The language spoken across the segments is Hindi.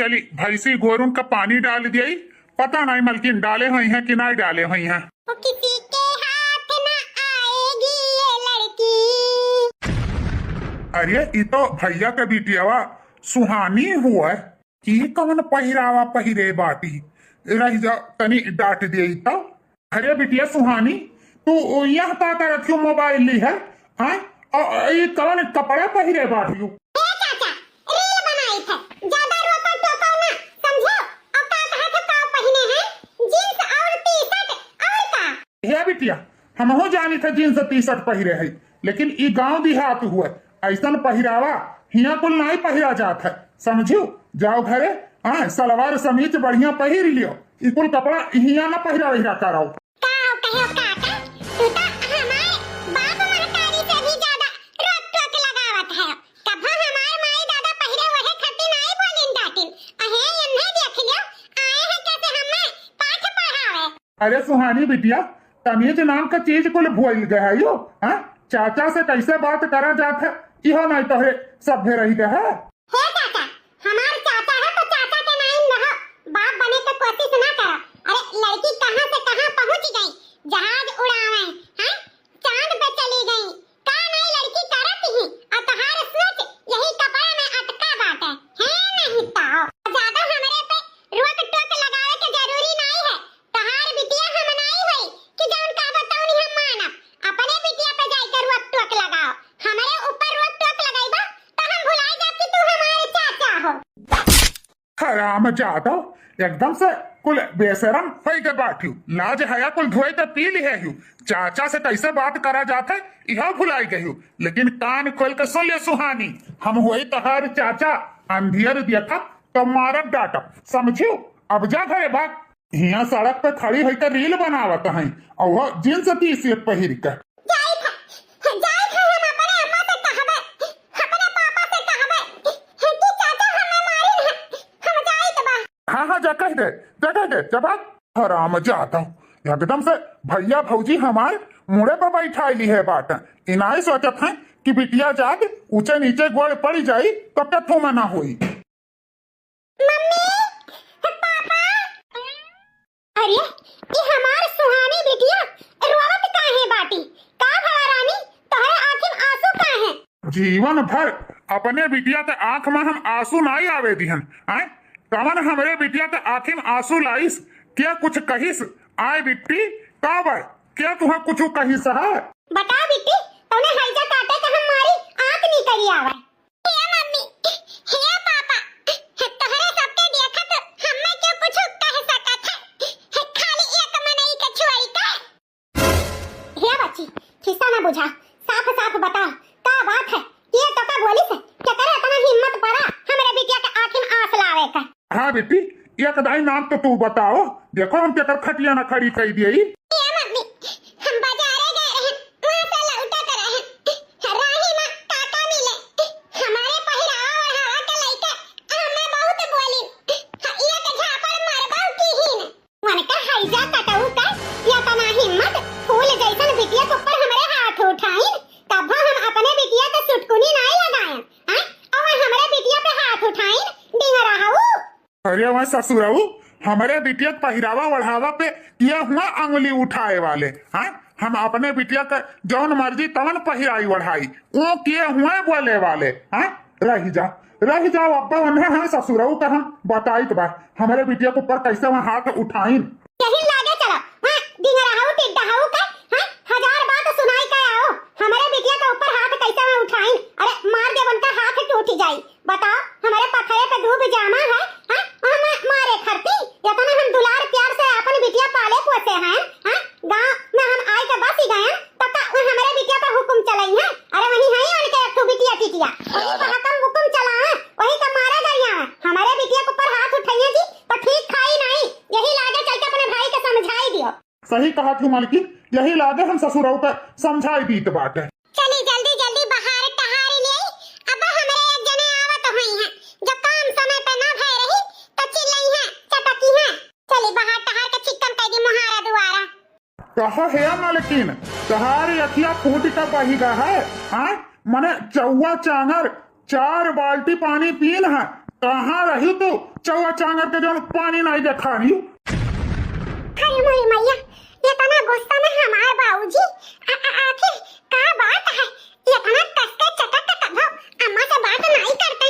चली भैंसी गोरुन का पानी डाल दिया। पता नहीं मलकिन डाले हुई हैं कि नहीं डाले हुई हैं। तो किसी के हाथ न आएगी ये लड़की। अरे ये तो भैया का बिटियावा सुहानी हुआ है। ये कौन पहिरावा पहिरे बाटी रह जा तनी डांट दिए तो। अरे बिटिया सुहानी तू यह का करत क्यों मोबाइल ली है? हाँ ये कौन कपड़ा पहिरे बाटी? बिटिया हम हो जानी थे जींस टी शर्ट पहिरे है, लेकिन ई गांव देहात हुआ ऐसा पहिरावा हिया कुल नहीं पहिरा जात है, समझियो। जाओ घरे हाँ सलवार समीज बढ़िया पहिर लियो। ई कुल कपड़ा हिया ना पहिरा वहिरा कराओ। अरे सुहानी बिटिया तमीज नाम का चीज को भूल गया है यो। हाँ चाचा से कैसे बात करा जाता है यह नहीं तो है सभ्य रही गया है। चाचा हमारे चाचा है तो चाचा के नाम रहो, बाप बने तो कोशिश ना करो। अरे लड़की कहां से कहां पहुंच गई, जहाज उड़ावे हैं, चांद पे चली गई, का नहीं लड़की करत ही और तहार सोच यही कपड़ा में अटका बात है नहीं तो ज्यादा हमरे पे रोक टोक लगावे के जरूरी नहीं है। तहार बिटिया हम नहीं होई कि जौन का बताऊनी हम मानब। अपने बिटिया पे जाकर रोक टोक लगाओ, हमारे ऊपर रोक टोक लगाइबा तो हम भुलाई जाब कि तू हमारे चाचा हो। हराम जादो एकदम से कुल बेशरम हो के बाठियो, लाज हया कुल धोए तो पी ली है। चाचा से कैसे बात करा जाता है यह भुलाई गई। लेकिन कान खोल के सुन ले सुहानी, हम हुई तहार चाचा अंधियर देखा तो मारब डाटब, समझियो। अब जा घरे भाग। हिया सड़क पे खड़ी होकर रील बनावत है और वह जींस टी शर्ट पहिर के। हाँ हाँ जा कह दे जब हराम जाता हूँ एकदम से भैया भौजी हमारे मुड़े पर बैठा ली है बात। इनाई सोचत है कि बिटिया जाके ऊंचे नीचे गोड़ पड़ जाई तो कथों में ना हुई। अरे ये हमार सुहानी बिटिया रोवत काहे बाटी? का भला रानी तोहरे आंखें आंसू काहे? जीवन भर अपने बिटिया के आंख में हम आंसू नहीं आवे दिहन। आए कवन हमरे बिटिया के आंखें में आंसू लाइस? क्या कुछ कहिस? आए बिट्टी का बाय क्या तुह कुछ कहिस है? बता बिट्टी तूने हईजा काटे के हमारी आंख नहीं करी आवे। हे मम्मी हे पापा तोहरे सबके देखत हम्मे क्यों कुछ कह सकत है? खाली एक मनई के छुआई का। हे बच्ची खिस्सा ना बुझा, साफ साफ बता का बात है? ये तो का बोली से क्या करे इतना हिम्मत पड़ा हमरे बिटिया के आंख में आंस लावे का? हाँ बेटी एक दाई नाम तो तू बताओ, देखो हम क्या खटिया ना खड़ी कही दिए। हम बाजारे गए हैं, वहां से लौटत रहे, राही में काका मिले, हमारे पहिरावा ओढ़ावा के लइके हमें बहुत बोली, एक झापड़ मारबा की ही ने मन का हईजा कटऊ का या तना हिम्मत फूल जैसन बिटिया के ऊपर हमरे हाथ उठाई तब हम अपने बिटिया के सुटकुनी नहीं लगाए हैं और हमरे बिटिया पे हाथ उठाई डिंग रहाऊ। अरे वह ससुराऊ हमारे बिटिया पहिरावा ओढ़ावा पे किया हुआ अंगुली उठाए वाले। हाँ हम अपने बिटिया का जौन मर्जी तवन पहिराई ओढ़ाई वो किए हुए बोले वाले। हाँ रह जाओ अब्बा उन्हें हाँ ससुराऊ का हम बताई तो बा हमारे बिटिया के ऊपर कैसे वहाँ हाथ उठाई। यही लागे चलो हाँ डिंग रहाऊ टिड्डाऊ का हाँ हजार बात सुनाई का आओ हमारे बिटिया के ऊपर हाथ कैसे वहाँ उठाई। अरे मार दे उनका हाथ टूट जाई। बताओ हमारे पथरे पे धूप जामा है हाँ हम मारे खरती या तो हम दुलार प्यार से अपन बिटिया पाले पोसे हैं हाँ गांव में हम आए के बस ही गए पता हमारे बिटिया पे हुक्म चलाई है। अरे वही है उनके एक बिटिया टिटिया वही पर हम हुक्म चला है वही का मारे गरिया है हमारे बिटिया के ऊपर हाथ उठाइए जी तो ठीक खाई नहीं। यही लागे चल के अपने भाई के समझाई दियो। सही कहा थी मालकिन, यही लागे हम ससुराऊ का समझाई दी तो बात है। चली जल्दी जल्दी बाहर टहार ले अब हमारे एक जने आवत हुई हैं जो काम समय पे ना भय रही तो चिल्लाई है चटकी है। चली बाहर टहार के चिकन पैदी मुहारा दुआरा। कहा है मालकिन तहारी अखिया फूट का बही गा है। हाँ मने चौवा चांगर 4 बाल्टी पानी पीन है कहाँ रही तू चौवा चांगर के जो पानी नहीं देखा रही। अरे मोरी मैया, ये तना गुस्सा में हमार बाबूजी आखिर का बात है? ये तना कस के चटक के तब अम्मा से बात नहीं करते।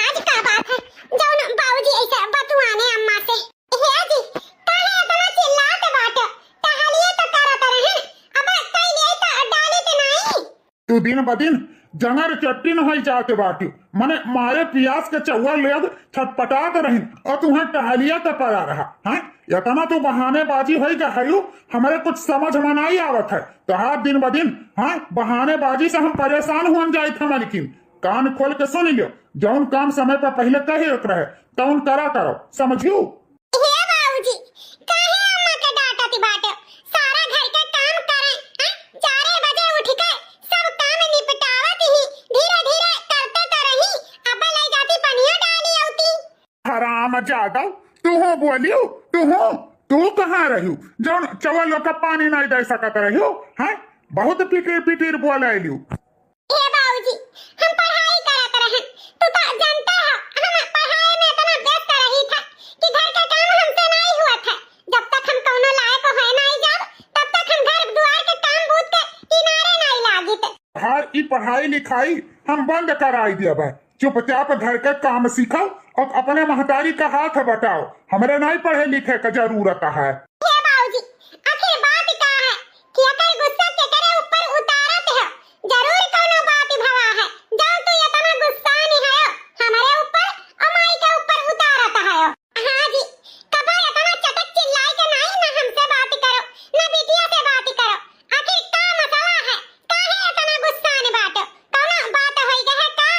आज का बात है जौन बाबूजी ऐसे बतुआने अम्मा से? हे जी, काहे इतना चिल्लाते बाटे? टहलिए तो करत रहे, अब कई लिए तो डाले ते नहीं। तू दिन ब दिन जंगर चट्टी नहीं जाते बाटी, मने मारे पियास के चौवा लेग छटपटात रही और तुम्हें टहलिया तो पड़ा रहा है। इतना तो बहानेबाजी हो गई, हमारे कुछ समझ में नहीं आवत है। तो हाँ दिन ब दिन हाँ बहानेबाजी से हम परेशान हो जाए थे। लेकिन कान खोल के सुन लियो, जौन काम समय पर पहले कहे रहे तौन करा करो, समझियो। हे बाबूजी, काहे अम्मा के डांटती बाटे? सारा घर के काम करे, 4 बजे उठ के सब काम निपटावत ही धीरे धीरे करते तो रही। अब ले जाती पनिया डाली होती। हराम जादव, तू हो बोलियो, तू कहाँ रही जौन चवल का पानी नहीं दे सकत रही है? बहुत पिटीर पिटीर बोले लियो। हे बाबूजी, हम पढ़ाई करत रहे, तू तो जानता है हम पढ़ाई में इतना व्यस्त रही था कि घर के काम हमसे नहीं हुआ था। जब तक हम कौनो लायक हो नहीं जाब, तब तक हम घर द्वार के काम बूत के किनारे नहीं लागी थे। हर ई पढ़ाई लिखाई हम बंद कराई दिया भाई, चुपचाप घर के काम सीखो और अपने महतारी का हाथ बटाओ। हमारे नहीं पढ़े लिखे का जरूरत है। हे बाबूजी, आखिर बात क्या है कि अकल गुस्सा केकरे ऊपर उतारत है? जरूर कोनो बात भवा है जब तू इतना गुस्सा नहीं है हमारे ऊपर और माई के ऊपर उतारत है। हां जी, कबा इतना चटक चिल्लाई के नहीं ना हमसे बात करो ना बिटिया से बात करो। आखिर का मसला है? काहे इतना गुस्सा ने बात? कोनो बात होई गए का?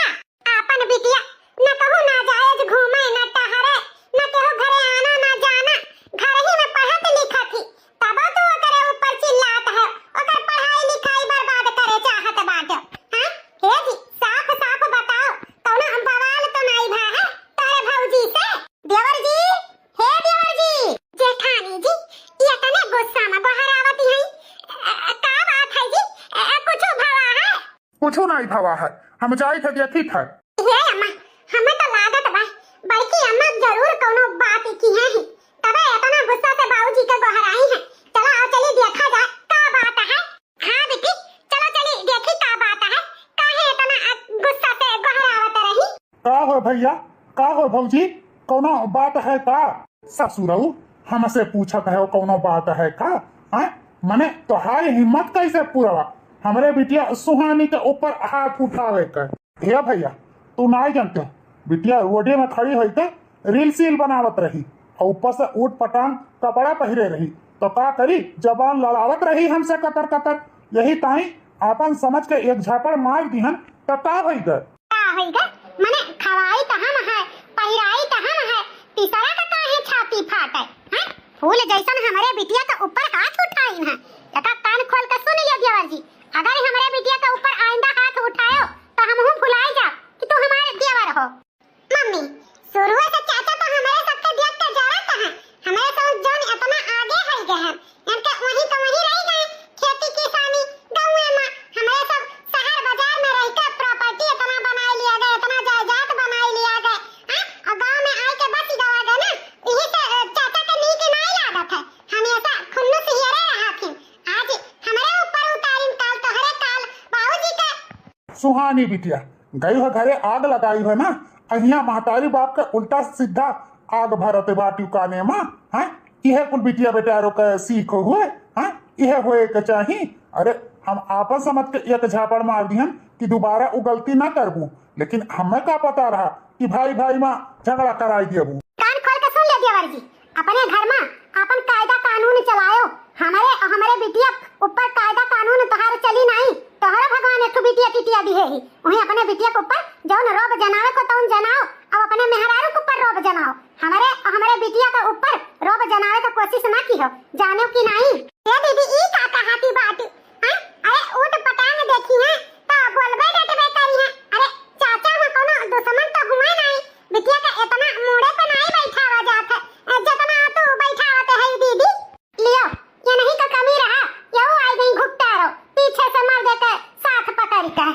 आपन बिटिया न कहू ना जायज घूमे न टहरे न केहू घरे आना ना जाना, घर ही में पढ़त लिखत थी, तब तो ओकरे ऊपर चिल्लात है, ओकर पढ़ाई लिखाई बर्बाद करे चाहत बाटे। हां हे जी, साफ साफ बताओ, कौनो बवाल तो नहीं भा है तारे भौजी से? देवर जी, हे देवर जी, जेठानी जी, ये तने गुस्सा में बहरावती है, का बात है जी? कुछ भवा है? कुछ नहीं भवा है, हम जाए थे देखी था। हे अम्मा, हमें तो लागत बा बल्कि अम्मा जरूर कोनो बात की है ही, तबे इतना गुस्सा से बाबूजी के बहराई है। चलो आओ चली देखा जाए का बात है। हां बेटी, चलो चली देखी का बात है, काहे इतना गुस्सा से बहरावत रही? का हो भैया, का हो भौजी, कोनो बात है का? ससुरऊ हमसे पूछत है कोनो बात है का? हैं मने तोहारी हिम्मत कैसे पूरा हमरे बिटिया सुहानी के ऊपर हाथ उठावे कर? हे भैया, तू नहीं जानते, बिटिया रोडे में खड़ी हुई के रील सील बनावत रही और ऊपर से ऊट पटांग कपड़ा पहरे रही, तो का करी जबान लड़ावत रही हमसे कतर कतर। यही ताई आपन समझ के एक झापड़ मार दिहन तो का होई गए? का होई गए? मने खवाई त हम है, पहिराई त हम है, तीसरा का काहे छाती फाटे? हैं फूल जैसन हमारे बिटिया के ऊपर हाथ उठाई है। एका कान खोल के सुन लियो देवर जी, अगर हमारे बिटिया के ऊपर आइंदा हाथ उठायो तो हम हूं भुलाई जा कि तू हमारे देवर हो। मम्मी, शुरू से चाचा तो हमारे सबके देख के जरत है, हमारे सब जन इतना आगे है गए हैं, इनके वही तो वही रह गए, खेती किसानी गांव में हमारे सब शहर बाजार में रह के प्रॉपर्टी इतना बना लिया गया, इतना जायदाद बना लिया गया, हां और गांव में आए के बस गवा गए ना। यही से चाचा के नीक नहीं लागत है, हमेशा खुन्नस ही रहा थे। आज हमारे ऊपर उतारिन काल तो हरे काल बाबूजी के। सुहानी बिटिया गई हो घरे आग लगाई हो ना, अहिया महतारी बाप के उल्टा सीधा आग भरते बाटी काने मां हैं। यह कुल बिटिया बेटारो के सीख हुए हैं, यह होए के चाही। अरे हम आपन समझ के एक झापड़ मार दिहन कि दोबारा वो गलती ना करबू, लेकिन हमें का पता रहा कि भाई भाई मां झगड़ा कराई देबू। कान खोल के सुन ले देवर जी, अपने घर में अपन कायदा कानून चलायो। हमारे बिटिया ऊपर कायदा कानून तोहार चली नहीं, तोहरा भगवान एक बिटिया टिटिया दी है ही, वही अपने बिटिया के ऊपर जौन रोब जनावे को तौन जनाओ, अब अपने मेहरारू के ऊपर रोब जनाओ। हमारे बिटिया के ऊपर रोब जनावे का कोशिश ना की हो, जानो कि नहीं? ये दीदी ई का कहाती बात? हां अरे ऊट पटांग देखी है तो बोलबे डटबे करी है। अरे चाचा में कोनो दुश्मन तो हुआ नहीं, बिटिया का इतना मुड़े पे नहीं बैठावा जात है जितना तू बैठावत है दीदी। लियो, ये नहीं का कमी रहा, यो आई गई घुट्टारो पीछे से मार देके साथ पकड़ के।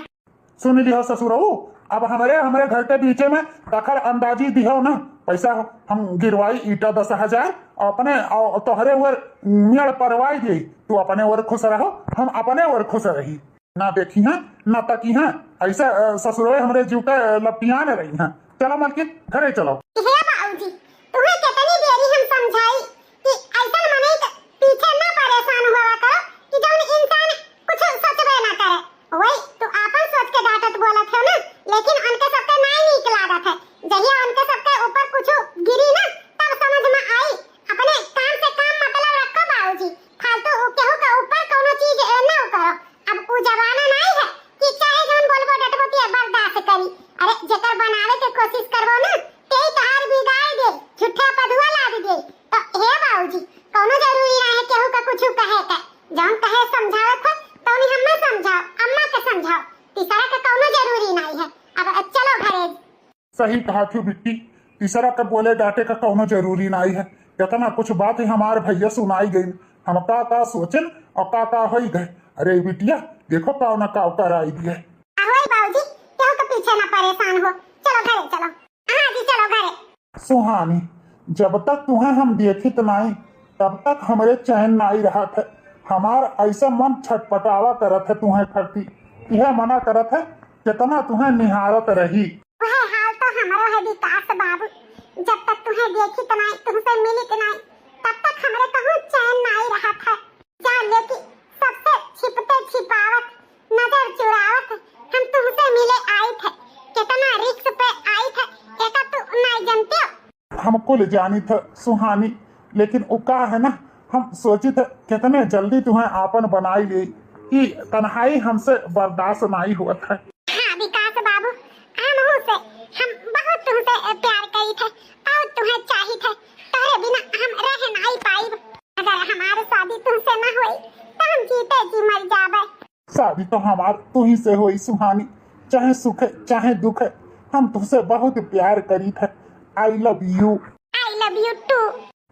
सुन लियो ससुरऊ, अब हमारे हमारे घर के बीचे में तखर अंदाजी दिहो ना पैसा हम गिरवाई ईटा 10,000 और अपने और तोहरे ओर मेड़ परवाई दी, तू अपने ओर खुश रहो हम अपने ओर खुश रही, ना देखी हैं ना तकी हैं, ऐसे ससुरोए हमरे जीव के लपटियां न रही हैं। चलो मालकिन घरे चलो। हे बाबूजी तुम्हें कितनी देरी हम समझाई कि ऐसा मने पीछे ना परेशान हुआ करो कि जौन इंसान कुछ सोचबे ना करे, वही तो आपन सोच के डांटत बोलत है ना, लेकिन उनके सबके नहीं नीक लागत है। जहिया उनके सबके ऊपर कुछ गिरी ना तब समझ में आई अपने काम से काम मतलब रखो बाबूजी, फालतू केहू के ऊपर कोनो चीज ना करो। अब उ जमाना नहीं है कि चाहे जौन बोलबो डटबो के बर्दाश्त करी। अरे जेकर बनावे के कोशिश करबो ना तेई तहार बिगाड़ दे, झूठा पदुआ लाद दे। तो हे बाबूजी कोनो जरूरी नहीं है केहू का कुछ कहे के, जौन कहे समझावत है तौनी हम्मे समझाओ, अम्मा के समझाओ, तीसरा के कोनो जरूरी नहीं है। अब चलो घरे। सही कहा थी बिट्टी, तीसरा के बोले डांटे का कोनो जरूरी नहीं है। कितना कुछ बात है हमारे भैया सुनाई गई, हम का सोचन और का हो गए। अरे बिटिया देखो काव ना काव कर आई दिए। ahoy बाबूजी केहू के पीछे ना परेशान हो, चलो घरे चलो। हाँ जी चलो घरे। सुहानी जब तक तुम्हें हम देखित नहीं तब तक हमारे चैन नहीं रहा था, हमार ऐसा मन छटपटावा करत है तुम्हें खरती, यह मना करत है कितना तुम्हें निहारत रही। वह हाल तो हमारो है विकास बाबू, जब तक तुम्हें देखी नहीं तुमसे मिली नहीं तब तक हमारे कहूँ चैन नहीं रहा था। जान ले कि सबसे छिपते छिपावत नजर चुरावत हम तुमसे मिले आई थे, कितना रिस्क पे आई थे एका तू नहीं जानते हो। हमको ले जानी था सुहानी, लेकिन वो का है ना हम सोची थे कितने जल्दी तुम्हें आपन बनाई ली, कि तन्हाई हमसे बर्दाश्त नहीं हुआ था। हाँ विकास बाबू हम बहुत तुमसे प्यार करी थे और तुम्हें चाहिए थे, तेरे बिना हम रह नहीं पाई। अगर हमारी शादी तुमसे न हुई तो हम जीते जी मर जाबे। शादी तो हमार तू ही से हुई सुहानी, चाहे सुख है चाहे दुख है हम तुझसे बहुत प्यार करी थे। I love you too.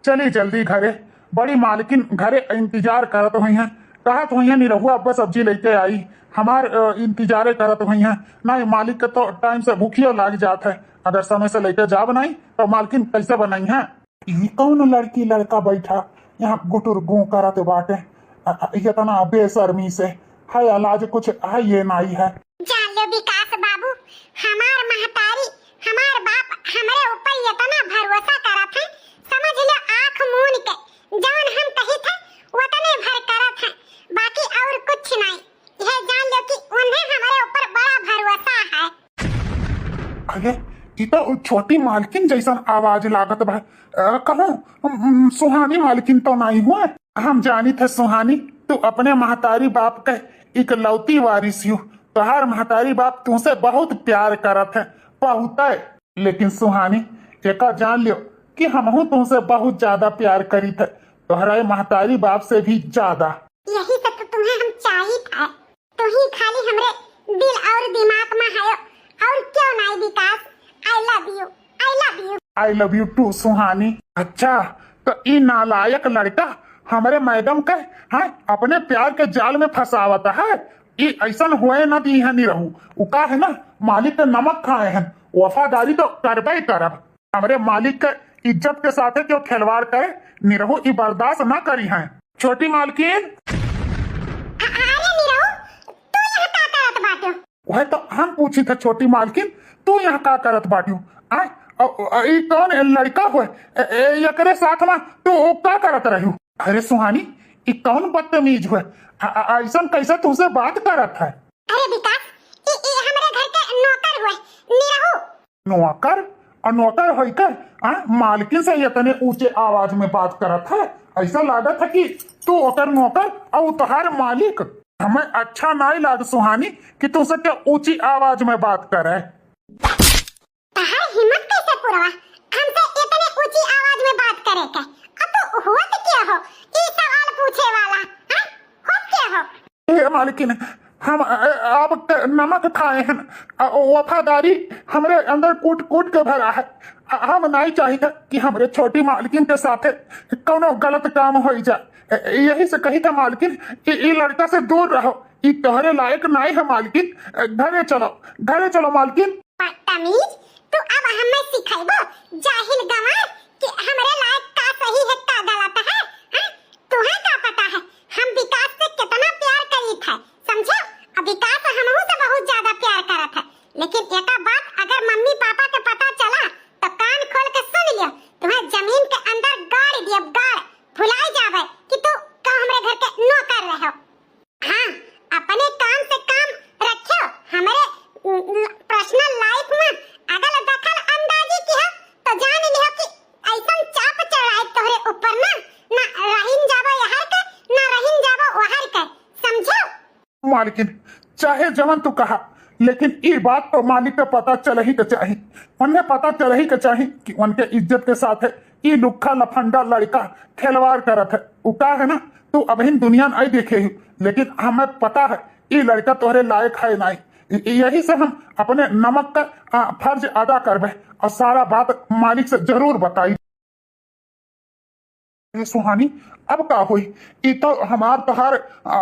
चली जल्दी घरे, बड़ी मालकिन घरे इंतजार करत हुई हैं, कहत हुई हैं निरहुआ अब सब्जी लेके आई, हमार इंतजारे करत हुई हैं। नहीं मालिक के तो टाइम से भूखियो लाग जात है, अगर समय से लेके जा बनाई तो मालकिन कैसे बनाई है। ये कौन लड़की लड़का बैठा यहाँ गुटुर गू करत बाटे, इतना बेशर्मी से है अलाज कुछ है ये नहीं है। जान लो विकास बाबू हमार महतारी हमार बाप हमारे ऊपर इतना भरोसा करत है, समझ लो आंख मूंद के जौन हम कही थे उतने भर करत है, बाकी और कुछ नहीं। यह जान लो कि उन्हें हमारे ऊपर बड़ा भरोसा है। अरे ये तो छोटी मालकिन जैसा आवाज लागत बा, कहूँ सुहानी मालकिन तो नहीं हुआ। हम जानी थे सुहानी तू अपने महतारी बाप के इकलौती वारिस हो, तोहार महतारी बाप तुमसे बहुत प्यार करत है बहुत है। लेकिन सुहानी एका जान लियो कि हम तुमसे बहुत ज्यादा प्यार करी थे, तोहरा महतारी बाप से भी ज्यादा। यही सब तो तुम्हें हम चाहिए था, तू ही खाली हमरे दिल और दिमाग में है और क्यों नहीं Vikas. I love you I love you too Suhani. अच्छा तो ई नालायक लड़का हमारे मैडम के हाँ अपने प्यार के जाल में फंसावता है, ये ऐसा हुए ना दी है नहीं रहू उका है ना मालिक के नमक खाए हैं, वफादारी तो करबे करब, हमारे मालिक के इज्जत के साथ क्यों खिलवाड़ करे निरहू ई बर्दाश्त ना करी है। छोटी मालकिन वह तो हम पूछी थे छोटी मालकिन तू यहाँ का करत बाटियो आय कौन लड़का हुए एकरे साथ में तू का करत रही। अरे सुहानी ये कौन बदतमीज हुए ऐसा कैसे तुमसे बात करत है। अरे विकास ये हमारे घर के नौकर हुए निरहु। नौकर और नौकर होई कर मालकिन से इतने ऊंचे आवाज में बात करत है, ऐसा लागत है कि तू ओकर नौकर और तुहार मालिक। हमें अच्छा नहीं लाग सुहानी कि तुमसे क्या ऊंची आवाज में बात करे। तहार हिम्मत कैसे पुरवा हमसे इतने ऊंची आवाज में बात करे के। अब तो हुआ तो क्या हो ये सवाल पूछे वाला हैं, हो क्या हो। ए मालकिन हम अब नमक खाए हैं, वफादारी हमरे अंदर कूट कूट के भरा है, हम नहीं चाहिए कि हमरे छोटी मालकिन के साथ कोनो गलत काम हो जाए, यही से कही था मालकिन ये लड़का से दूर रहो, ये तोहरे लायक नहीं है मालकिन। घरे चलो मालकिन। बदतमीज, तू अब हमें सिखाइबो जाहिल गंवार कि हमरे लायक का सही है का गलत है। हैं? तुम्हें क्या पता है हम विकास से कितना प्यार करी थे, समझो? अब विकास हमहू से बहुत ज्यादा प्यार करत है, लेकिन एका बात अगर मम्मी पापा के पता चला तो कान खोल के सुन लियो, तुम्हें जमीन के अंदर गाड़ दियो, गाड़ भुलाई जावे कि तू का हमरे घर के नौकर रहो। हाँ, अपने काम से काम रखियो, हमारे पर्सनल लाइफ में अगर दखल अंदाजी की है तो जान लियो कि ऐसा चाप चढ़ाई तोहरे ऊपर ना रहीन जाबो यहां के ना रहीन जाबो वहां के, समझो? मालिकिन चाहे जवन तू कहा, लेकिन ये बात तो मालिक को पता चल ही के चाहिए, उन्हें पता चल ही के चाहिए कि उनके इज्जत के साथ है ये लुखा लफंडा लड़का खिलवाड़ करत है। उका है ना, तू अभी दुनिया आई देखे ही, लेकिन हमें पता है ये लड़का तोहरे लायक है नहीं। यही से हम अपने नमक का फर्ज अदा करबे और सारा बात मालिक से जरूर बताई। सुहानी अब का हुई, ये तो हमार तोहार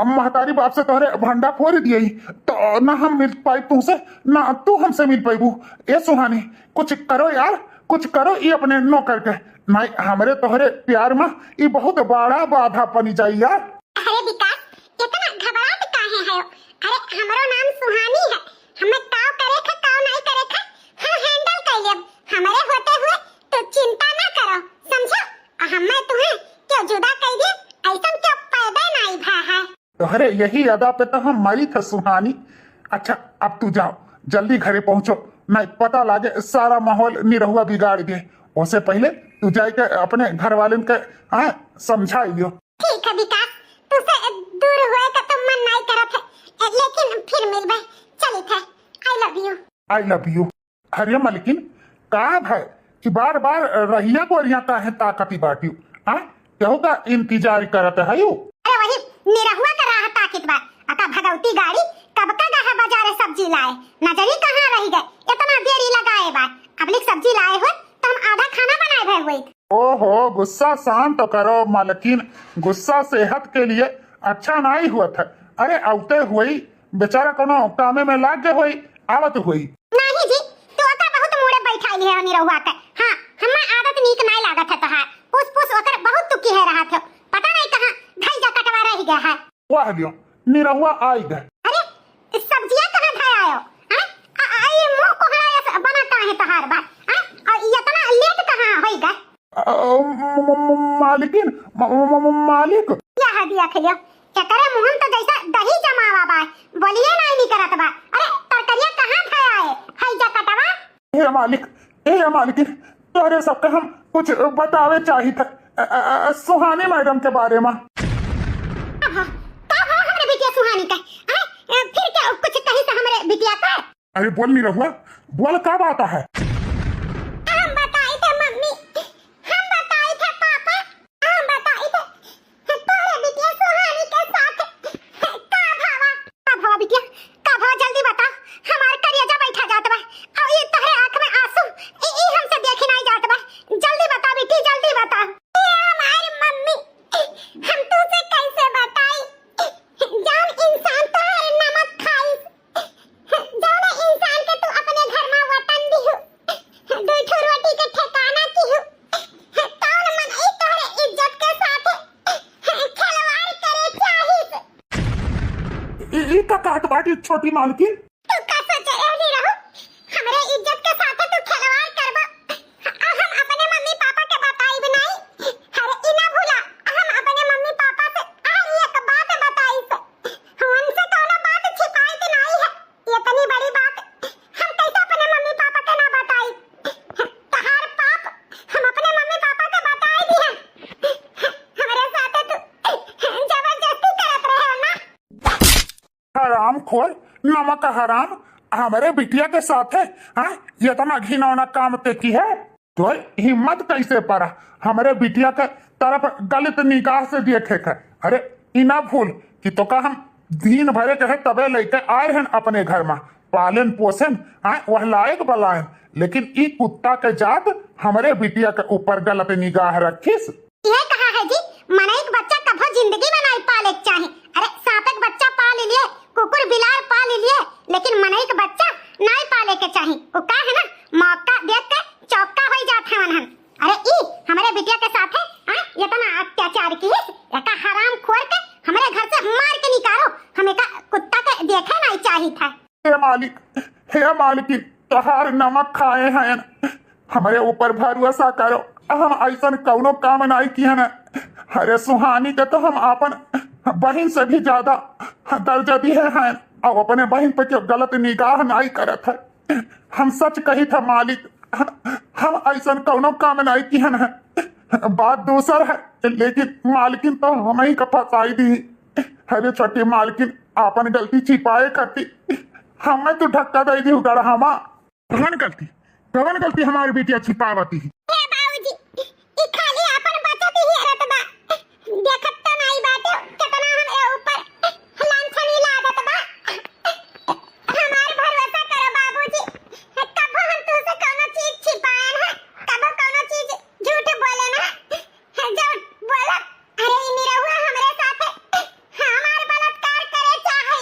महतारी बाप से तोहरे भंडा फोड़ दिए ही, तो ना हम मिल पाई तुमसे ना तू हमसे मिल पाईबू। ए सुहानी कुछ करो यार, कुछ करो ये अपने नौकर के, नहीं हमारे तोहरे प्यार में ये बहुत बड़ा बाधा बनी जाई यार। अरे विकास, इतना घबराहट काहे है? अरे हमारो नाम सुहानी है, हमें काव करे थे काव नहीं करे थे, हम हैंडल कर लेब, हमारे होते हुए तो चिंता ना करो, समझो? हमें तुम्हें क्यों जुदा कर दिए, ऐसा क्यों पैदा नहीं भा है? तोहरे यही अदा पे तो हम मरी थे सुहानी। अच्छा अब तू जाओ, जल्दी घरे पहुंचो, नहीं पता लागे सारा माहौल निरहुआ बिगाड़ दे। उससे पहले तू जाके अपने घर वाले के समझाई दियो। ठीक है विकास, तुझसे दूर हुए का तो मन नहीं करत है, लेकिन फिर मिलबे, चली थे। I love you. I love you. अरे मलिकिन का है कि बार बार रहिया को यहाँ का है ताकती बाटी, क्यों का इंतजार करत है यू? अरे वही निरहुआ का राह ताकित बा, अका भगवती गाड़ी कब का गहा बाजार सब्जी लाए, नजरी कहाँ रह गए, इतना देरी लगाए बा, अब लिख सब्जी लाए हो तो हम आधा खाना बनाए भर हुई। ओहो गुस्सा शांत तो करो मालकिन, गुस्सा सेहत के लिए अच्छा नहीं हुआ था। अरे औते हुई बेचारा कोनो कामे में लाग गए हुई आवत हुई। नहीं जी, तू का बहुत मुड़े बैठाई है निरहुआ के। हाँ, हमें आदत नीक नहीं लागत है तोहार, पुस ओकर बहुत तुकी है रहा थे, पता नहीं कहां धैजा कटवा रह गया है। वाह लियो निरहुआ आई गए। अरे सब्जियां कहां धाय आयो? हां ये मुंह कोहड़ा बना का है तोहार बात, हां और इतना लेट कहां होई गए? मालिकिन मालिक क्या दिया खलियो चकरे मुहन तो जैसा दही जमावा बा, बोलिए नहीं करत बा। अरे तरकरिया कहां था आए हैजा कटवा? हे मालिक, हे मालिकिन तोरे सबके हम कुछ बतावे चाहिए था सुहानी मैडम के बारे में। का हमरे बिटिया सुहानी का फिर क्या कुछ कही से हमरे बिटिया का? अरे बोल नहीं रहुआ, बोल क्या बात है? हम बताई थे मम्मी, हम बताई थे पापा, हम बताई थे तोरे बिटिया सुहानी के साथ का भावा बिटिया, का भावा जल्दी बता, हमार करिया बैठा जात बा और ये तोहरे आंख में आंसू ई हमसे देखे नहीं जात बा, जल्दी बता बेटी जल्दी बता। ये हमारी मम्मी, हम तुझसे कैसे बताई, जान इंसान तो हर नमक खाई, जाने इंसान के तू अपने घर में वतन दी हो, दो ठो रोटी के ठिकाना की हो, कौन मन ई तोहरे इज्जत के साथ खिलवाड़ करे चाहिए। ई का काट बाटी छोटी मालकिन, तू का सोचे रहनी रहो, हमरे इज्जत के साथ तू खिलवाड़ करबा, हम अपने मम्मी पापा के बताई भी नहीं। अरे इना भूला, हम अपने मम्मी पापा से एक बात बताई से, उनसे कोनो बात छिपाई तो नहीं है, इतनी बड़ी बात हम कैसे अपने मम्मी पापा के ना बताई? तहार पाप हम अपने मम्मी पापा के बताई दिया, हमारे साथ तू जबरदस्ती करत रहे ना। हराम खोर नमक हराम हमारे बिटिया के साथ है, ये इतना घिनौना काम ते की है, तो हिम्मत कैसे पड़ा हमारे बिटिया के तरफ गलत निगाह से देखे कर? अरे इना भूल कि तो का हम दिन भरे कहे तबे लेके आए हैं अपने घर में, पालन पोषण वह लायक बलायन, लेकिन ई कुत्ता के जात हमारे बिटिया के ऊपर गलत निगाह रखिस। ये कहा है जी, मने एक बच्चा कभो जिंदगी में नहीं पाले चाहे। अरे सांप एक बच्चा पाल लिए, कुकुर बिलार पाल लिए, लेकिन मने एक बच्चा नहीं पाले के चाहे। मालिक, हे मालिक, तोहार नमक खाए हैं, हमारे ऊपर भरोसा करो, हम ऐसा कौनो काम नहीं किया न। अरे सुहानी के तो हम अपन बहन से भी ज्यादा दर्जा दिए हैं और अपने बहन पे क्यों गलत निगाह नहीं करत है। हम सच कही था मालिक, हम ऐसा कौनो काम नहीं किया न। बात दूसर है, लेकिन मालकिन तो हम ही का फंसाई दी। अरे छोटी मालकिन अपन गलती छिपाए करती, हमें तो धक्का दे दी गढ़ामा। कौन गलती हमारी बेटिया छिपावती है। ए बाबूजी, ई खाली अपन बचत ही रहत बा, देखत त नहीं बाटे कितना हम ए ऊपर लांछनी लागत बा। हमार भरोसा करो बाबूजी, कबो हम तुसे कोनो चीज छिपाए ना, कबो कोनो चीज झूठ बोले ना। झूठ बोला, अरे ई निरहुआ हमरे साथे हमार बलात्कार करे चाहे,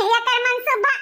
एकर मनसूबा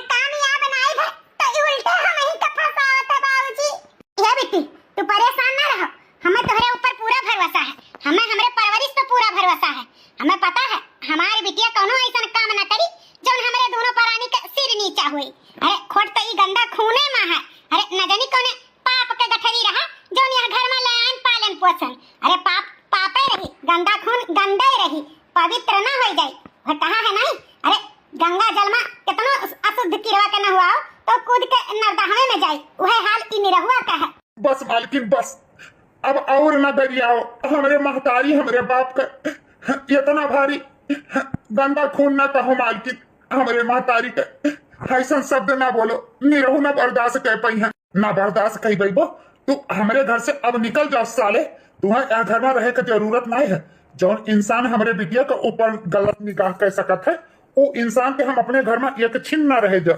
कामयाब नहीं भे तो ई उल्टे हम ही का फसावत है बाबूजी। हे बेटी, तू परेशान ना रहो, हमें तोहरे ऊपर पूरा भरोसा है, हमें हमरे परवरिश पे पूरा भरोसा है। हमें पता है हमारी बिटिया कोनो ऐसा काम ना करी जोन हमरे दोनों प्राणी के सिर नीचा हुई। अरे खोट तो ई गंदा खूने में है, अरे न जानी कौने पाप के गठरी रहा जोन यह घर में ले आन पालन पोषण। अरे पाप पापे रही, गंदा खून गंदे रही, पवित्र ना हो जाए। और कहा है नहीं, अरे गंगा जल में कितनो अशुद्ध किरवा के न हुआ हो तो कूद के नरदहवे में जाए, वह हाल ई निरहुआ का है। बस मालकिन बस, अब और न गरियाओ। हमरे महतारी हमरे बाप का इतना भारी गंदा खून न कहो मालकिन, हमरे महतारी के ऐसा शब्द ना बोलो। निरहु न बर्दाश्त कर पाई है, ना बर्दाश्त कही बैबो। तू हमारे घर से अब निकल जाओ साले, तुम्हें घर में रहे की जरूरत नहीं है। जौन इंसान हमारे बिटिया के ऊपर गलत निगाह कर सकत है, वो इंसान के हम अपने घर में एक छिन न रहे जा।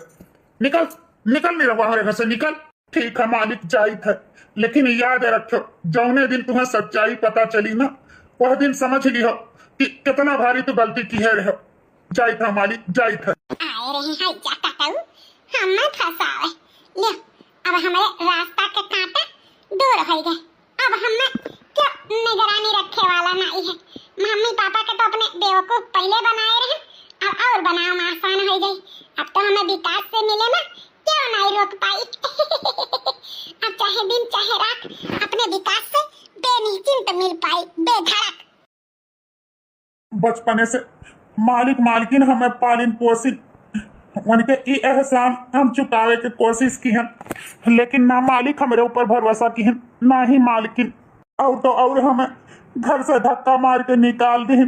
निकल निकल नहीं रहा हमारे घर से, निकल। ठीक है मालिक, जाइत है, लेकिन याद रखो जौने दिन तुम्हें सच्चाई पता चली ना, वह दिन समझ लियो कि कितना भारी तू गलती की है रहो। जाइत है मालिक, जाइत है। आए रहे हैं जाता कहूँ, हम न फंसावे। ले, अब हमारे रास्ता के कांटे दूर हो गए। अब हमें क्यों निगरानी रखे वाला नहीं है। मम्मी पापा के तो अपने बेवकूफ पहले बनाए रहे, अब और बनाओ में आसान हो गई। अब तो हमें विकास से मिले ना, क्यों नहीं रोक पाई। अब चाहे दिन चाहे रात अपने विकास से बेनिश्चिंत मिल पाई, बेधड़क। बचपने से मालिक मालकिन हमें पालिन पोसिन, उनके ई एहसान हम चुकावे की कोशिश की हैं, लेकिन ना मालिक हमारे ऊपर भरोसा की हैं, ना ही मालकिन। और तो और हमें घर से धक्का मार के निकाल दी।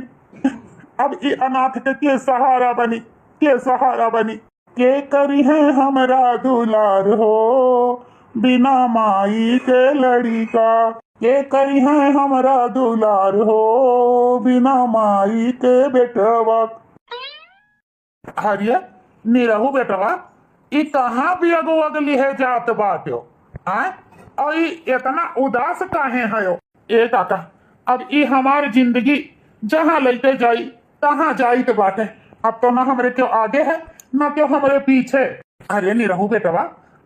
अब ये अनाथ के सहारा बनी, के सहारा बनी। के करी है हमरा दुलार हो, बिना माई के लड़िका। के करी है हमरा दुलार हो, बिना माई के बेटवा। हरिया निरहु बेटवा, ई कहाँ भी अगो अगली है जात बाटो आए, और ई इतना उदास काहे है? ए काका, अब ई हमार जिंदगी जहाँ लेते जाई तहाँ जाई तो बाटे। अब तो ना हमरे क्यों आगे है ना क्यों हमरे पीछे। अरे निरहु बेटवा,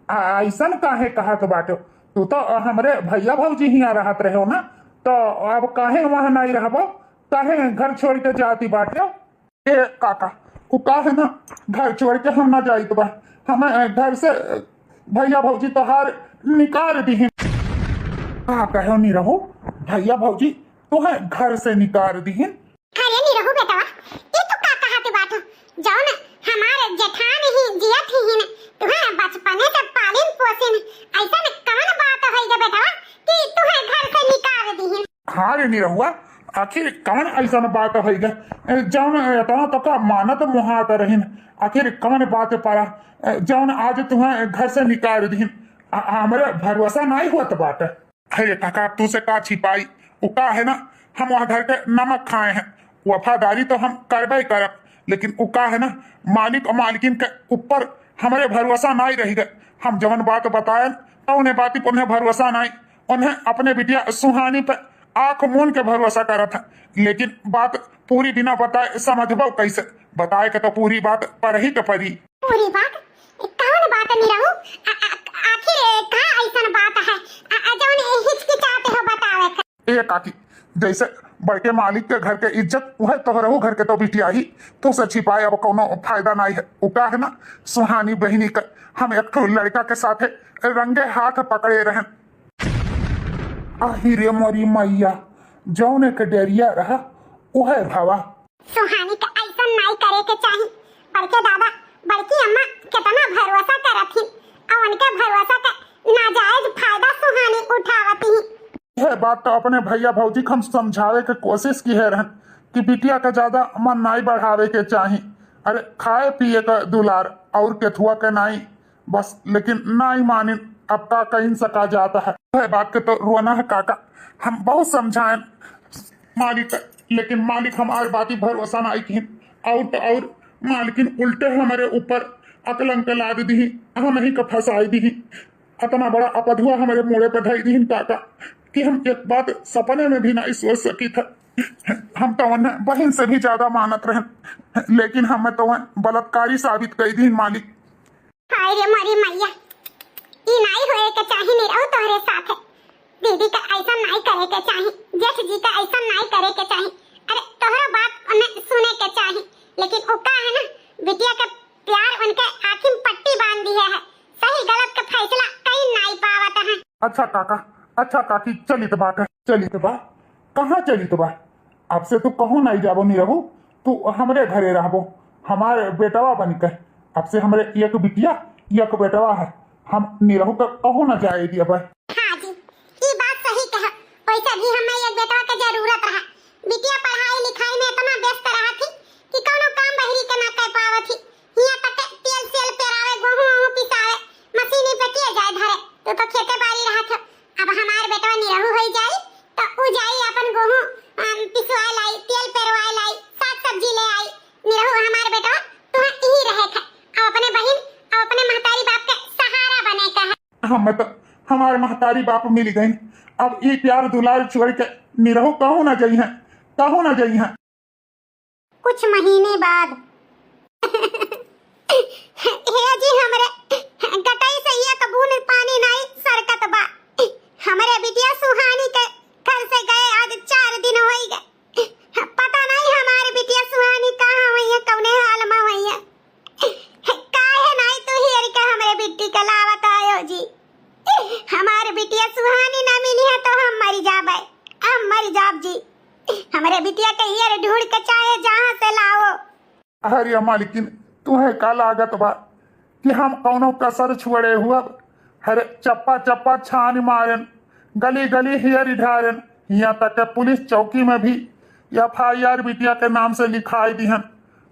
ऐसा काहे कहा तो बाटो, तू तो हमरे भैया भौजी ही रहत रहे हो ना, तो अब काहे वहां नहीं रहबो, काहे घर छोड़ के जाती बाटे? ए काका, वो काहे ना घर छोड़ के हम ना जाइत बा, हमें घर से भैया भौजी तो हार निकाल दी। हाँ कहो नहीं रहो, भैया भौजी तुम्हें घर से निकाल दी। अरे नहीं रहू बेटा, ये तो का कहते बात जाओ ना, हमारे जेठान ही जियत ही न तुम्हें बचपने से पालिन पोसिन, ऐसा न कौन बात है गे बेटा कि तुम्हें घर से निकाल दी। हाँ रे नहीं रहुआ, आखिर कौन ऐसा बात है गे जौन इतना तो का मानत मुहात रहीन, आखिर कौन बात पारा जौन आज तुम्हें घर से निकाल दी। हमारे भरोसा नहीं हुआ तो बात। अरे काका, तू से का छिपाई, वो का है ना, हम वहाँ घर के नमक खाए हैं, वफादारी तो हम करबे करब, लेकिन वो का है ना, मालिक और मालिकिन के ऊपर हमारे भरोसा नहीं रह गए। हम जवन बात बताए तो उन्हें बाती पर उन्हें भरोसा नहीं, उन्हें अपने बिटिया सुहानी पे आंख मून के भरोसा करा था, लेकिन बात पूरी बिना बताए समझबो कैसे? बताए के तो पूरी बात पर ही के परी। पूरी बात कौन बात नहीं रहू, आखिर का ऐसा बात है जौन हिचकिचाते हो बतावे? ए काकी, जैसे बड़के मालिक के घर के इज्जत वह तोहरहू घर के तो बिटिया ही तो से छिपाए अब कोनो फायदा नहीं है। उका है ना सुहानी बहिनी का हम एक ठो लड़का के साथ रंगे हाथ पकड़े रहन। आही रे मोरी मैया जौने के डेरिया रहा उहे भवा। सुहानी का ऐसा नहीं करे के चाहिए। बड़के दादा बड़की अम्मा कितना भरोसा करत थी और उनके भरोसा का नाजायज फायदा सुहानी उठावती ही। यह बात तो अपने भैया भौजी को हम समझावे के कोशिश की है रहन कि बिटिया का ज्यादा मन नहीं बढ़ावे के चाहिए। अरे खाए पिए का दुलार और केथुआ के नहीं बस, लेकिन नहीं मानी अब का कहीं सका जाता है। वह बात के तो रोना है काका, हम बहुत समझाएं मालिक, लेकिन मालिक हमारी बात ही भरोसा नहीं की और मालिकिन उल्टे हमारे ऊपर अकलंक लाद दी, हम ही का फंसाई दी। इतना बड़ा अपधुआ हमारे मोड़े पर ढाई दी काका कि हम एक बात सपने में भी नहीं सोच सकी था। हम तो बहन से भी ज्यादा मानत रहे, लेकिन हमें तो बलात्कारी साबित कर दी मालिक। हाय रे मरी मैया, ई नहीं होए के चाहिए निरहु तोहरे साथ है। दीदी का ऐसा नहीं करे के चाहिए, जेठ जी का ऐसा नहीं करे के चाहिए। अरे तोहरा बात उन्हें सुने के चाहिए, लेकिन वो का है ना बिटिया का प्यार उनके आँखी में पट्टी बांध दिया है। सही गलत का फैसला कहीं नहीं पावत है। अच्छा काका, अच्छा काकी, चली तो बात है, चली तो बात कहाँ चली तो बात। अब से तो कहूँ नहीं जाबो नहीं रहू, तू हमारे घरे रहबो, हमारे बेटवा बन के। अब से हमारे एक बिटिया एक बेटवा है, हम निरहू का कहूँ न जाए दिया भाई। हाँ जी, ये बात सही कहा। वैसे भी हमें एक बेटवा की जरूरत रहा। बिटिया पढ़ाई लिखाई में इतना व्यस्त रहा थी कि कोनो काम बहरी के ना कर पावत थी। यहाँ तक के तेल सेल पेरावे, गेहूं पिसावे, मशीनी पे किए जाए धरे तो खेते बाड़ी रहा था। अब हमारे बेटवा निरहू हो जाई तो उ जाई अपन गेहूं पिसवाए लाई, तेल पेरवाए लाई, साग सब्जी ले आई। निरहू हमारे बेटवा तो यही रहे थे और अपने बहन और अपने महतारी बाप के सहारा बने का है। हमें तो हमारे महतारी बाप मिल गई, अब ये प्यार दुलार छोड़ के निरहू कहूँ न जाई है, कहूँ न जाई है। कुछ महीने बाद हे जी हमरे गटाई से ये कबूल पानी नहीं सरकत बा। हमरे बिटिया सुहानी के घर से गए आज 4 दिन हो गए। पता नहीं हमारी बिटिया सुहानी कहाँ हुई है, कौने हाल में हुई है। काहे नहीं तो हियर के हमरे बिट्टी के लावत आयो जी। हमारे बिटिया सुहानी ना मिली है तो हम मर जाबे, हम मर जाब जी। हमारे बिटिया के हियर ढूंढ के चाहे जहाँ से लाओ। अरे मालिकिन तू है का लागत बा कि हम कौनो कसर छुड़े हुआ। हरे चप्पा चप्पा छान मारन, गली गली हियर ढारन, यहाँ तक के पुलिस चौकी में भी FIR बिटिया के नाम से लिखाई दिहन,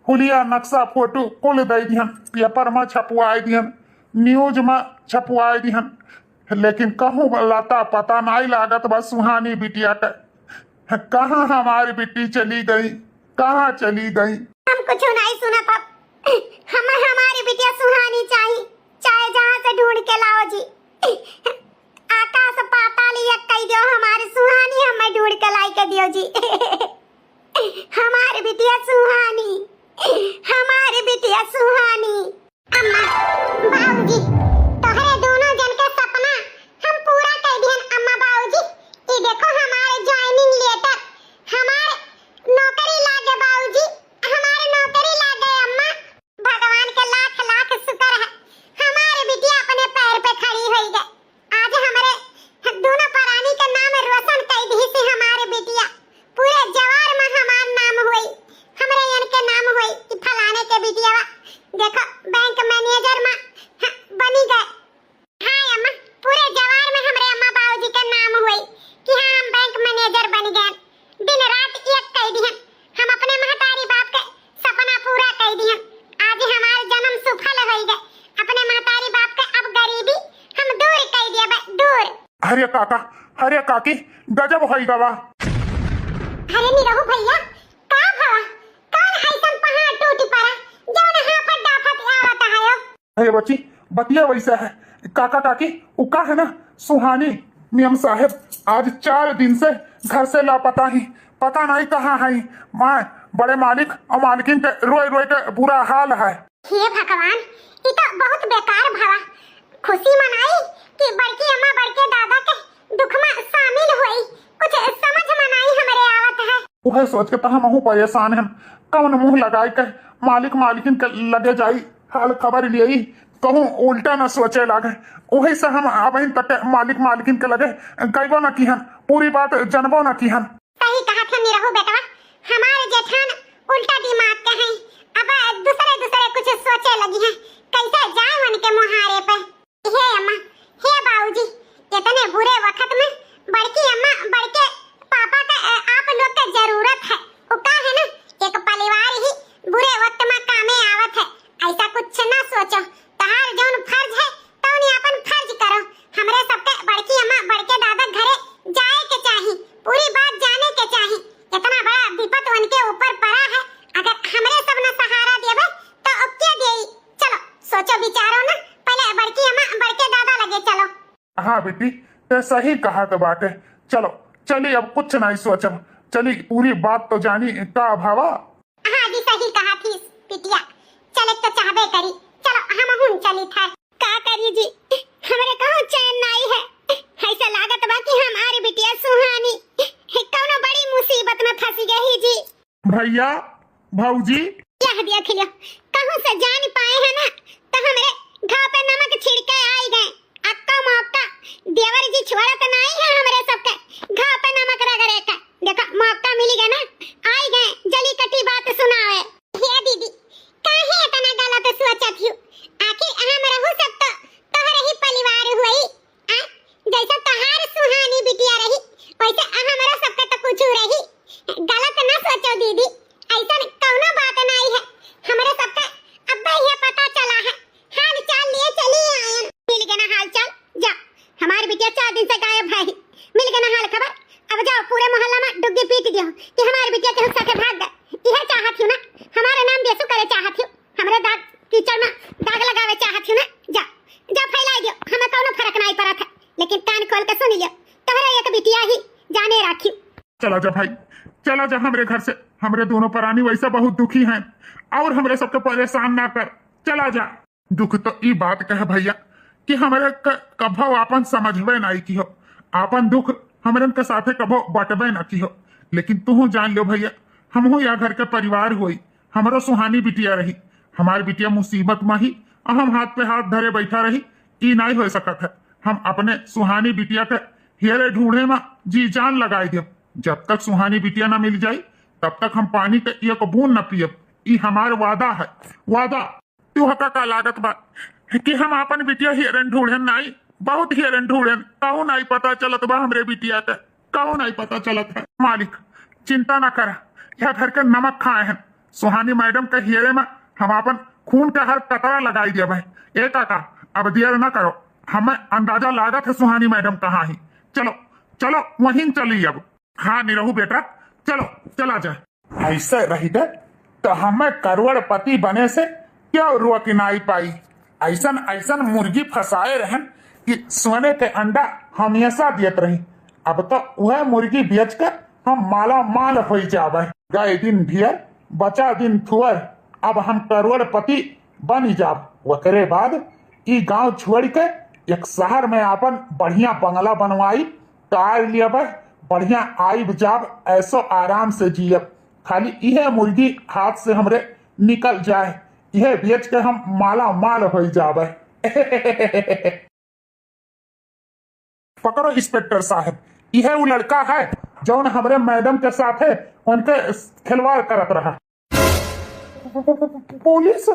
हुलिया नक्शा फोटो कुल दे दिहन, पेपर में छपवाई दिहन, न्यूज में छपवाई दिहन, लेकिन कहूँ लाता पता नहीं लागत बस सुहानी बिटिया का। कहाँ हमारी बिट्टी चली गई, कहाँ चली गई। हम कुछ नहीं सुना पाप, हमें हमारी बिटिया सुहानी चाहिए, चाहे जहाँ से ढूंढ के लाओ जी। आकाश पाताल ये कह दो हमारी सुहानी हमें ढूंढ के लाई के दियो जी। हमारी बिटिया सुहानी, हमारी बिटिया सुहानी। अम्मा बाबूजी तोहरे दोनों जन के सपना हम पूरा कर दिहन। अम्मा बाबूजी ये देखो हमारे ज्वाइनिंग लेटर, हमारे नौकरी लागे बाबूजी, हमारे नौकरी लागे। अम्मा भगवान के लाख लाख शुक्र है हमारी बिटिया अपने पैर पे खड़ी हुई गई। आज हमारे दोनों प्राणी के नाम रोशन कर दी से हमारी बिटिया पूरे जवार में हमार नाम हुई, हमारे यन के नाम हुई कि फलाने के बिटिया देखो बैंक मैनेजर में बनी गए। हाँ अम्मा पूरे जवार में हमारे अम्मा बाबूजी का नाम हुई कि हाँ हम बैंक मैनेजर बन गए। दिन रात एक कह दिहन, हम अपने महतारी बाप के सपना पूरा कर दिहन। आज हमारे जन्म सफल हो गए। अपने महतारी बाप के अब गरीबी हम दूर कर दिए, दूर। अरे काका, अरे काकी गजब होई गवा। अरे निरहु भैया का भवा, कौन ऐसन पहाड़ टूट पड़ा जो नहा पर डाफत आवत है। अरे बच्ची बतिया वैसा है काका काकी, उका है ना सुहानी मियां साहब आज 4 दिन से घर से लापता ही, पता नहीं कहाँ है। माँ बड़े मालिक और मालिकिन के रोए रोए के बुरा हाल है। हे भगवान ये तो बहुत बेकार भवा। खुशी मनाई कि बड़की अम्मा बड़के दादा के दुख में शामिल हुई, कुछ समझ में नहीं हमारे आवत है। वह सोच के तो हम परेशान हैं, कौन मुंह लगाए के मालिक मालिकिन के लगे जाई हाल खबर लिए कहूँ उल्टा न सोचे लागे। वही से हम अब तक मालिक मालिकिन के लगे गईबो न की पूरी बात जनबो न की। सही कहा थे निरहु बेटवा, हमारे जेठान उल्टा दिमाग के हैं, अब दूसरे दूसरे कुछ सोचे लगी हैं कैसे जाए उनके मुहारे पे। हे अम्मा, हे बाबूजी, इतने बुरे वक्त में बड़की अम्मा बड़के पापा का आप लोग का जरूरत है। वो का है ना, एक परिवार ही बुरे वक्त में कामे आवत है। ऐसा कुछ ना सोचो, तहार जौन फर्ज है तौन अपन फर्ज करो। हमरे सबके बड़की अम्मा बड़के दादा घरे जाए के चाही, पूरी बात जाने के चाही। इतना बड़ा विपत उनके ऊपर पड़ा है, अगर हमरे सब न सहारा देबे तो अब क्या देई। चलो सोचो विचारो ना, पहले बड़की अम्मा बड़के दादा लगे चलो। हाँ बेटी, ते सही कहा तो बात है। चलो चलिए, अब कुछ नहीं सोचब, चली पूरी बात तो जानी का भावा। हाँ जी, सही कहा थी पिटिया, चले तो चाहबे करी। चलो हम हुन चली था, का करी जी, हमरे कहो चैन नहीं है। ऐसा लागत बा कि हमारी बिटिया सुहानी कौनो बड़ी मुसीबत में फंसी गई जी। भैया भौजी यह देख लियो, कहूं से जान पाए है ना तो हमरे घाव पे नमक छिड़के आई गए। अक्का मौका देवर जी छोड़ा तो नहीं है हमरे सबके घाव पे नमक रगड़े का। देखो मौका मिली गया ना, आई गए जली कटी बात सुनावे। हे दीदी, काहे इतना गलत सोचत हूँ, आखिर हम रहू सब तो तोहरे ही परिवार हुई। जैसा तहार सुहानी बिटिया रही वैसे हमरा सबके तो कुछ रही। गलत ना सोचो दीदी, ऐसा कौनो बात नहीं है। हमरे सबके अब ये पता चला है, हाल चाल लिए चली आयन। मिल गया ना हाल चाल, जा हमारी बिटिया 4 दिन से गायब है, मिल गया ना हाल खबर। अब जाओ पूरे मोहल्ला में डुग्गी पीट दियो कि हमारी बिटिया के हुस्सा के भाग गए। यह चाहत हूं ना, हमारा नाम बेसु करे चाहत हूं, हमरे दाग कीचड़ में दाग लगावे चाहत हूं ना। जा जा फैला दियो, हमें कोनो फर्क नहीं पड़ा था, लेकिन कान खोल के सुन लियो, तोहरे एक बिटिया ही जाने राखी। चला जा भाई, चला जा हमरे घर से। हमरे दोनों प्राणी वैसा बहुत दुखी हैं और हमरे सबके परेशान ना कर, चला जा। दुख तो ई बात कह भैया कि हमरे कभो आपन समझबे नहीं की हो, आपन दुख हमरन के साथे कभो बटबे ना की हो। लेकिन तू जान लो भैया, हमहू या घर के परिवार हुई, हमरो सुहानी बिटिया रही। हमारी बिटिया मुसीबत में ही हम हाथ पे हाथ धरे बैठा रही, ई नहीं हो सकत है। हम अपने सुहानी बिटिया के हेरे ढूंढे में जी जान लगाई दे। जब तक सुहानी बिटिया ना मिल जाई तब तक हम पानी के एक बूंद न पियब। ई हमार वादा है, वादा। तू हका का लागत बा कि हम अपन बिटिया हेरन ढूंढन नहीं, बहुत हेरन ढूंढन, कहूं नहीं पता चलत बा हमरे बिटिया के, कहूं नहीं पता चलत है। मालिक चिंता ना कर, यह घर के नमक खाए हैं। सुहानी मैडम के हेरे में हम अपन खून के हर कतरा लगाई दे भाई। ए काका अब देर न करो, हमें अंदाजा लागत है सुहानी मैडम कहाँ ही। चलो चलो वहीं चली अब। हाँ निरहु बेटा, चलो चला जाए। ऐसे रही दे तो हमें करोड़पति बने से क्या रोक नहीं पाई। ऐसन ऐसन मुर्गी फंसाए रहन कि सोने के अंडा हमेशा देत रही। अब तो वह मुर्गी बेच कर हम माला माल हो जावे। गए दिन ढेर बचा दिन थुअर, अब हम करोड़पति बन जाब। वकरे बाद ई गांव छोड़ के एक शहर में अपन बढ़िया बंगला बनवाई, कार लियब, बढ़िया आइब जाब, ऐसो आराम से जियब। खाली यह मुर्गी हाथ से हमरे निकल जाए, यह बेच के हम माला माल हो जावे। पकड़ो इंस्पेक्टर साहब, यह वो लड़का है जो हमरे मैडम के साथ है उनके खिलवाड़ करत रहा। पुलिस?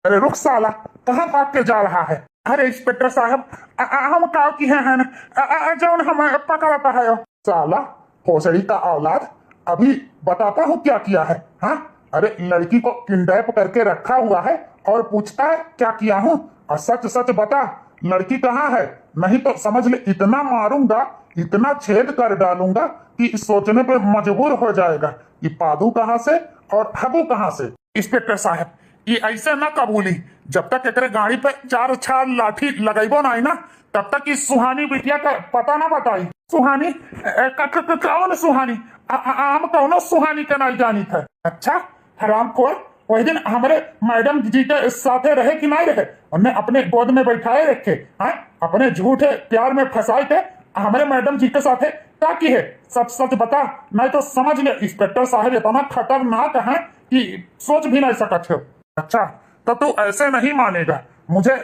अरे रुक साला, कहाँ भाग के जा रहा है? अरे इंस्पेक्टर साहब, हम काव की हैं जो हमें पकड़ता है। साला भोसड़ी का औलाद, अभी बताता हूँ क्या किया है। हाँ, अरे लड़की को किडनैप करके रखा हुआ है और पूछता है क्या किया हूँ। और सच सच बता, लड़की कहाँ है? नहीं तो समझ ले इतना मारूंगा, इतना छेद कर डालूंगा कि सोचने पे मजबूर हो जाएगा कि पादू कहाँ से और हबू कहाँ से। इंस्पेक्टर साहब, ये ऐसे न कबूली, जब तक एक गाड़ी पे 4 लाठी लगेबो नहीं ना, तब तक इस सुहानी बिटिया का पता ना बताई। सुहानी? कौन सुहानी? हम कौनो सुहानी के नहीं जानी थे। अच्छा हरामखोर, वही दिन हमारे मैडम जी के साथे रहे कि नहीं रहे? उन्हें अपने गोद में बैठाए रखे, अपने झूठे प्यार में फंसाए थे हमारे मैडम जी के साथ है क्या की है? सच सच बता, नहीं तो समझ ले इंस्पेक्टर साहब इतना खतरनाक है कि सोच भी नहीं सकते हो। अच्छा तो तू ऐसे नहीं मानेगा, मुझे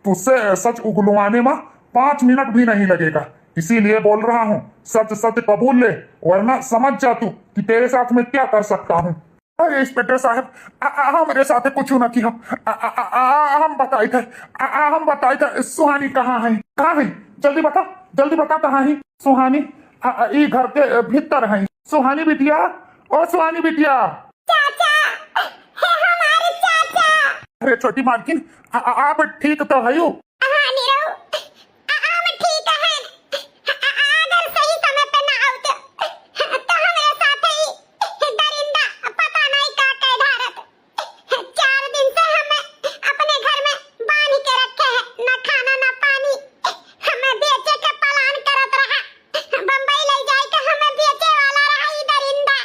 तुझसे सच उगलवाने में 5 मिनट भी नहीं लगेगा, इसीलिए बोल रहा हूँ सच सच कबूल ले, वरना समझ जा तू कि तेरे साथ मैं क्या कर सकता हूँ। अरे इंस्पेक्टर साहब हमारे साथ कुछ न किया, हम बताए थे सुहानी कहाँ है? जल्दी बता कहाँ है सुहानी? ई घर के भीतर है सुहानी बिटिया। ओ सुहानी बिटिया। चाचा, है हमारे चाचा। अरे छोटी मालकिन आप ठीक तो है? हाँ नीरव, हम ठीक हैं। अगर सही समय पे ना आओ तो हमारे साथ ही दरिंदा पता नहीं क्या कह धारत। 4 दिन से हमें अपने घर में बांध के रखे हैं, न खाना न पानी। हमें बेचे के पलान करत रहा, बम्बई ले जाए के हमें बेचे वाला रहा ई दरिंदा।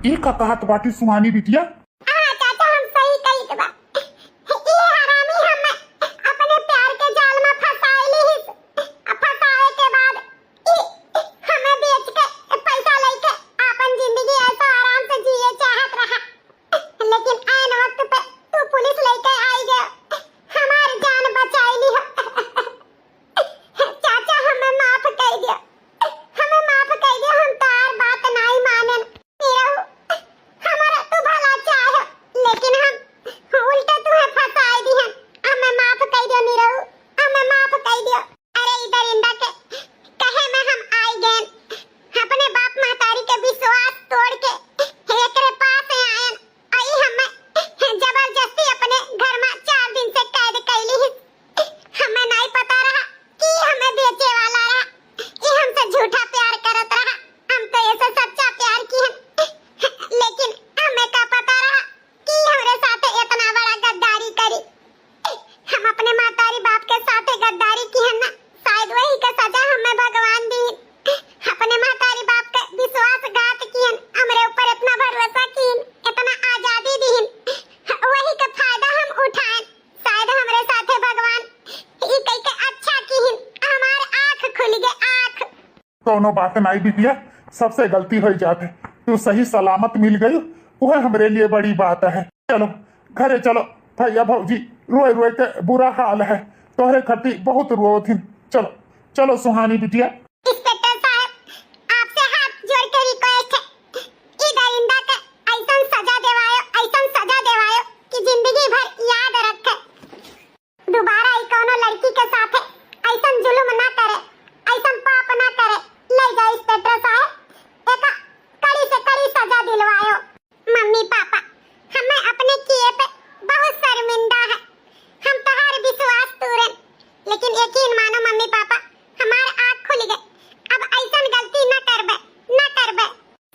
ई का कहत बाटी सुहानी बिटिया? हाँ चाचा, हम सही कही बा। ये हरामी हमें अपने प्यार के जाल में फंसाए ली। फंसाए के बाद हमें बेच के पैसा लेके अपन जिंदगी ऐसा आराम से जिए चाहत रहा, लेकिन ऐन वक्त पे तू पुलिस लेके आई गया, हमारी जान बचाई ली। चाचा हमें माफ कर दिया, हम तार बात नहीं मानन। हमारा तू भला चाहे, लेकिन हम उल्टे तुम्हें फंसाए दी हैं। हमें माफ कर दियो नीरव, हमें माफ कर दियो। अरे इधर इंदा के कहे में हम आई गए, अपने बाप महतारी के विश्वास तोड़ के एकरे पास आयन। आई हमें जबरदस्ती अपने घर में 4 दिन से कैद कैली। हमें नहीं पता रहा कि हमें बेचे वाला रहा, कि हमसे झूठा प्यार करत रहा। हम तो ऐसे सच्चा प्यार की है, लेकिन हमें क्या पता रहा कि हमारे साथ इतना बड़ा गद्दारी करी। हम अपने मातारी बाप के साथ गद्दारी की है ना, शायद वही का सजा हमें भगवान दी। अपने मातारी बाप के विश्वासघात किए, हमारे ऊपर इतना भरोसा किए, इतना आजादी दी, वही का फायदा हम उठाएं। शायद हमारे साथ भगवान ई कह के अच्छा की, हमारे आँख खुल गए, आँख। कोनो बात नहीं बिटिया, सबसे गलती हो जाते, तू सही सलामत मिल गई, वह हमारे लिए बड़ी बात है। चलो घरे चलो, भैया भौजी रोए के बुरा हाल है, तोहरे खती बहुत रोथिन। चलो चलो सुहानी बिटिया। इंस्पेक्टर साहब, आपसे हाथ जोड़ के रिक्वेस्ट है, ई दरिंदा के ऐसन सजा देवायो कि जिंदगी भर याद रखे। दोबारा ई कोनो लड़की के साथ ऐसन जुल्म ना करे, ऐसन पाप ना करे। ले जाओ इंस्पेक्टर साहब, एक कड़ी से कड़ी सजा दिलवायो। मम्मी पापा, हमें अपने किए पे बहुत शर्मिंदा है। हम तुम्हारे विश्वास तोड़े, लेकिन यकीन मानो मम्मी पापा, हमारे आँख खुल गए। अब ऐसन गलती न करबे।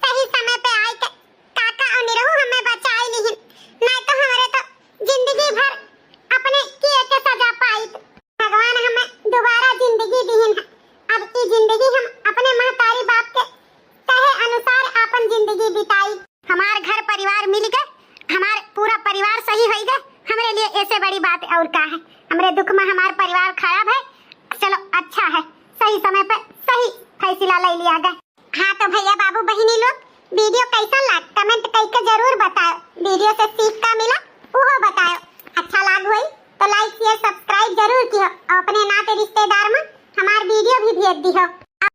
सही समय पे आए के काका और निरहु हमें बचाई ली, नहीं तो हमारे तो जिंदगी भर अपने किए के सजा पाई। भगवान हमें दोबारा जिंदगी दी है। अब की जिंदगी हम अपने महतारी बाप के कहे अनुसार अपन जिंदगी बिताई। हमारे घर परिवार मिल गए, हमारे पूरा परिवार सही हो गए। हमारे लिए ऐसे बड़ी बात और क्या है? हमारे दुख में हमारा परिवार खराब है, चलो अच्छा है, सही समय पे सही फैसला ले लिया गया। हाँ तो भैया बाबू बहिनी लोग, वीडियो कैसा लगा कमेंट करके जरूर बताओ। वीडियो से सीख का मिला वो बताओ। अच्छा लग हुई तो लाइक शेयर सब्सक्राइब जरूर कियो, और अपने नाते रिश्तेदार में हमार वीडियो भी भेज दियो।